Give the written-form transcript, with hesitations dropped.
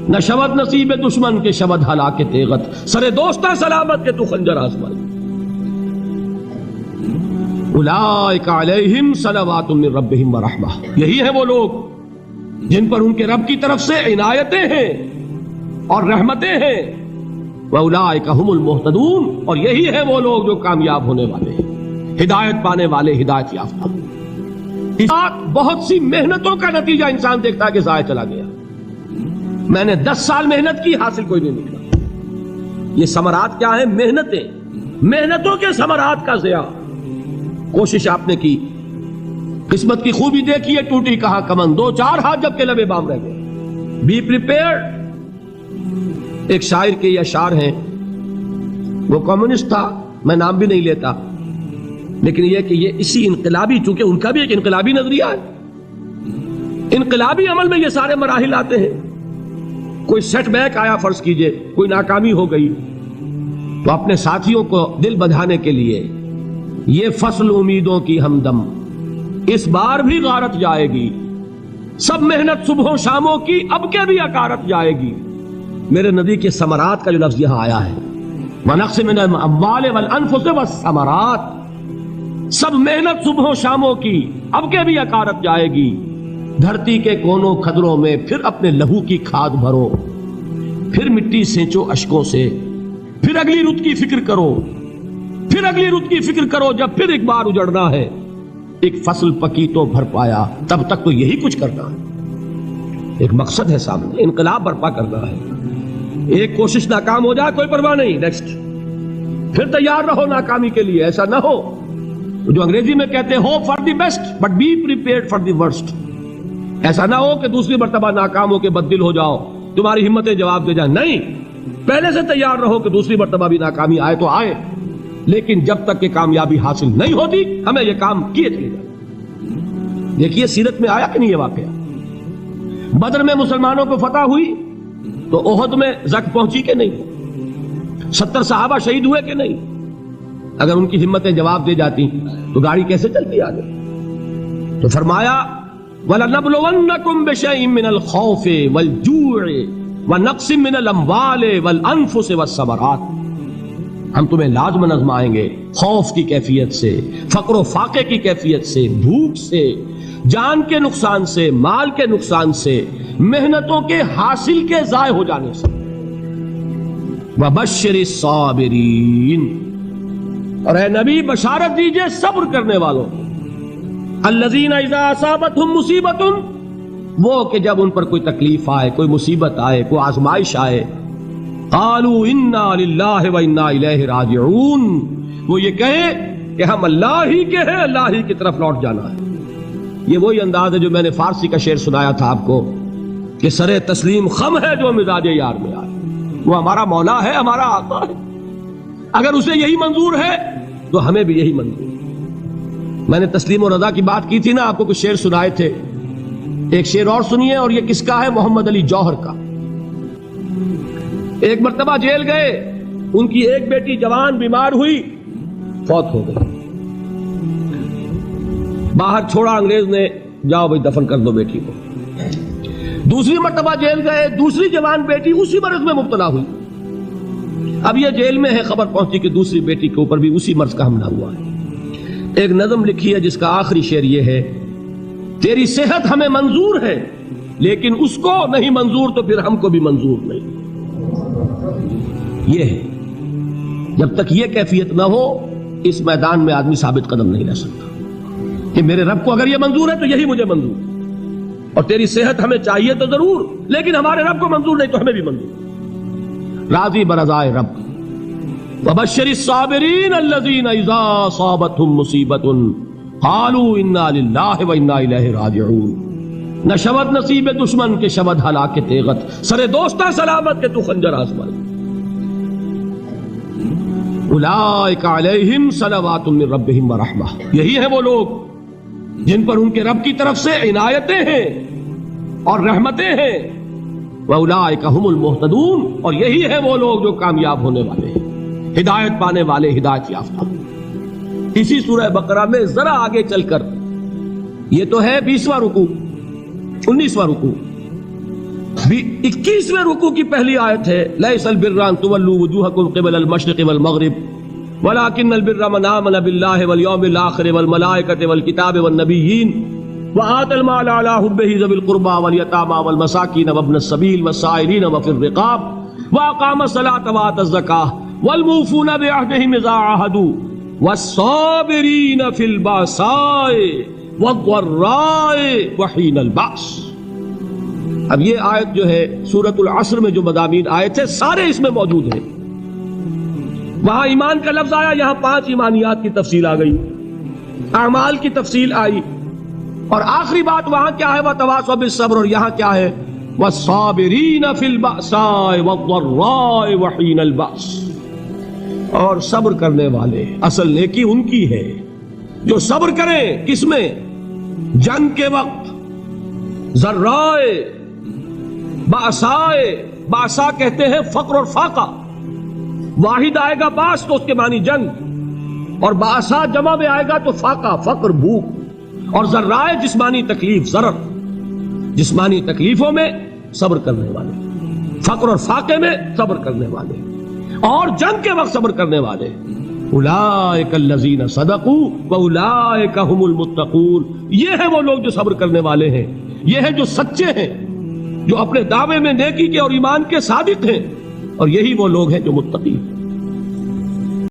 نہ شود نصیب دشمن کے شود ہلاک تیغت، سر دوستہ سلامت کے تو خنجر آزمائی۔ اولئک علیہم صلوات من ربہم ورحمہ، یہی ہے وہ لوگ جن پر ان کے رب کی طرف سے عنایتیں ہیں اور رحمتیں ہیں۔ وَأُولَٰئِكَ هُمُ الْمُهْتَدُونَ، اور یہی ہے وہ لوگ جو کامیاب ہونے والے ہیں، ہدایت پانے والے، ہدایت یافتہ۔ بہت سی محنتوں کا نتیجہ انسان دیکھتا ہے کہ ضائع چلا گیا، میں نے 10 سال محنت کی، حاصل کوئی نہیں نکلا۔ یہ ثمرات کیا ہیں؟ محنتیں، محنتوں کے ثمرات کا ضیاع۔ کوشش آپ نے کی، قسمت کی خوبی دیکھی ہے، ٹوٹی کہاں کمن، 2-4 ہاتھ جب کے لبے بام رہ گئے۔ Be prepared. ایک شاعر کے یہ اشعار ہیں، وہ کمیونسٹ تھا، میں نام بھی نہیں لیتا، لیکن یہ کہ یہ اسی انقلابی، چونکہ ان کا بھی ایک انقلابی نظریہ ہے، انقلابی عمل میں یہ سارے مراحل آتے ہیں۔ کوئی سیٹ بیک آیا، فرض کیجئے کوئی ناکامی ہو گئی، تو اپنے ساتھیوں کو دل بندھانے کے لیے یہ فصل امیدوں کی ہمدم اس بار بھی غارت جائے گی، سب محنت صبح و شاموں کی اب کے بھی اکارت جائے گی۔ میرے نبی کے ثمرات کا جو لفظ یہاں آیا ہے، وَنَقْصٍ مِّنَ الْأَمْوَالِ وَالْأَنفُسِ وَالثَّمَرَاتِ، سب محنت صبح و شاموں کی اب کے بھی اکارت جائے گی۔ دھرتی کے کونوں کھدروں میں پھر اپنے لہو کی کھاد بھرو، پھر مٹی سینچو اشکوں سے، پھر اگلی رت کی فکر کرو، پھر اگلی رت کی فکر کرو، جب پھر ایک بار اجڑنا ہے۔ ایک فصل پکی تو بھر پایا، تب تک تو یہی کچھ کرنا ہے، ایک مقصد ہے سامنے، انقلاب برپا کرنا ہے۔ ایک کوشش ناکام ہو جائے کوئی پرواہ نہیں، نیکسٹ، پھر تیار رہو ناکامی کے لیے۔ ایسا نہ ہو جو انگریزی میں کہتے ہیں hope for the best but be prepared for the worst. ایسا نہ ہو کہ دوسری مرتبہ ناکام ہو کے بددل ہو جاؤ، تمہاری ہمتیں جواب دے جائیں، نہیں، پہلے سے تیار رہو کہ دوسری مرتبہ بھی ناکامی آئے تو آئے، لیکن جب تک کہ کامیابی حاصل نہیں ہوتی ہمیں یہ کام کیے چلے جائیں۔ دیکھیے سیرت میں آیا کہ نہیں یہ واقعہ؟ بدر میں مسلمانوں کو فتح ہوئی تو احد میں زخم پہنچی کہ نہیں؟ 70 صحابہ شہید ہوئے کہ نہیں؟ اگر ان کی ہمتیں جواب دے جاتی تو گاڑی کیسے چلتی آگے؟ تو فرمایا وَلَنَبْلُوَنَّكُمْ بِشَيْءٍ مِّنَ الْخَوْفِ وَالْجُوعِ وَنَقْصٍ مِّنَ الْأَمْوَالِ وَالْأَنفُسِ وَالثَّمَرَاتِ، ہم تمہیں لازماً آزمائیں گے، خوف کی کیفیت سے، فقر و فاقے کی کیفیت سے، بھوک سے، جان کے نقصان سے، مال کے نقصان سے، محنتوں کے حاصل کے ضائع ہو جانے سے۔ وَبَشِّرِ الصَّابِرِينَ، اور اے نبی بشارت دیجئے صبر کرنے والوں، الَّذِينَ إِذَا أَصَابَتْهُمْ مُصِيبَةٌ، وہ کہ جب ان پر کوئی تکلیف آئے، کوئی مصیبت آئے، کوئی آزمائش آئے، قالوا انا للہ وانا الیہ راجعون، وہ یہ کہیں کہ ہم اللہ ہی کے ہیں، اللہ ہی کی طرف لوٹ جانا ہے۔ یہ وہی انداز ہے جو میں نے فارسی کا شعر سنایا تھا آپ کو کہ سرے تسلیم خم ہے جو مزاج یار میں آئے، وہ ہمارا مولا ہے، ہمارا آقا ہے، اگر اسے یہی منظور ہے تو ہمیں بھی یہی منظور ہے۔ میں نے تسلیم و رضا کی بات کی تھی نا، آپ کو کچھ شعر سنائے تھے، ایک شعر اور سنیے، اور یہ کس کا ہے؟ محمد علی جوہر کا۔ ایک مرتبہ جیل گئے، ان کی ایک بیٹی جوان بیمار ہوئی، فوت ہو گئی، باہر چھوڑا انگریز نے، جاؤ بھائی دفن کر دو بیٹی کو۔ دوسری مرتبہ جیل گئے، دوسری جوان بیٹی اسی مرض میں مبتلا ہوئی، اب یہ جیل میں ہے، خبر پہنچی کہ دوسری بیٹی کے اوپر بھی اسی مرض کا حملہ ہوا ہے۔ ایک نظم لکھی ہے جس کا آخری شعر یہ ہے، تیری صحت ہمیں منظور ہے لیکن اس کو نہیں منظور تو پھر ہم کو بھی منظور نہیں۔ یہ ہے، جب تک یہ کیفیت نہ ہو اس میدان میں آدمی ثابت قدم نہیں رہ سکتا کہ میرے رب کو اگر یہ منظور ہے تو یہی مجھے منظور ہے، اور تیری صحت ہمیں چاہیے تو ضرور، لیکن ہمارے رب کو منظور نہیں تو ہمیں بھی منظور۔ راضی برضائے رب۔ وَبَشِّرِ الصَّابِرِينَ الَّذِينَ إِذَا أَصَابَتْهُمْ مُصِيبَةٌ قَالُوا إِنَّا لِلَّهِ وَإِنَّا إِلَيْهِ رَاجِعُونَ، نہ شود نصیب دشمن کے شود ہلاک تیغت، سر دوستہ سلامت کے تو خنجر آزمائی۔ اولئک علیہم صلوات من ربہم ورحمہ، یہی ہے وہ لوگ جن پر ان کے رب کی طرف سے عنایتیں ہیں اور رحمتیں ہیں۔ واولئک هم المہتدون، اور یہی ہے وہ لوگ جو کامیاب ہونے والے ہیں، ہدایت پانے والے، ہدایت یافتہ۔ اسی سورہ بقرہ میں ذرا آگے چل کر، یہ تو ہے 20واں رکوع، 19واں رکوع، بھی 21ویں رکوع کی پہلی آیت ہے لیس البر ان تولوا وجوہکم قبل المشرق والمغرب ولكن البر من آمن بالله واليوم الآخر والملائكة والكتاب والنبيين وآتى المال على حبه ذوي القربى واليتامى والمساكين وابن السبيل والسائلين وفي الرقاب وأقام الصلاة وآتى الزكاة والموفون بعهدهم إذا عاهدوا والصابرين في البأساء والضراء وحين البأس۔ اب یہ آیت جو ہے سورۃ العصر میں جو مضامین آئے تھے سارے اس میں موجود ہیں۔ وہاں ایمان کا لفظ آیا، یہاں 5 ایمانیات کی تفصیل آ گئی، اعمال کی تفصیل آئی، اور آخری بات وہاں کیا ہے وَتَوَاصَوْا بِالصَّبْرِ، اور یہاں کیا ہے وَالصَّابِرِينَ فِي الْبَأْسَاءِ وَالضَّرَّاءِ وَحِينَ الْبَأْسِ، اور صبر کرنے والے، اصل نیکی ان کی ہے جو صبر کریں، کس میں؟ جنگ کے وقت، ذرائے، بأسائے، بأسا کہتے ہیں فقر اور فاقہ، واحد آئے گا باس تو اس کے معنی جنگ، اور بأسا جمع میں آئے گا تو فاقہ، فقر، بھوک، اور ذرائے جسمانی تکلیف، ضرر، جسمانی تکلیفوں میں صبر کرنے والے، فقر اور فاقے میں صبر کرنے والے، اور جنگ کے وقت صبر کرنے والے۔ اولئک الذین صدقوا واولئک هم المتقون، یہ ہیں وہ لوگ جو صبر کرنے والے ہیں، یہ ہیں جو سچے ہیں، جو اپنے دعوے میں نیکی کے اور ایمان کے صادق ہیں، اور یہی وہ لوگ ہیں جو متقی ہیں۔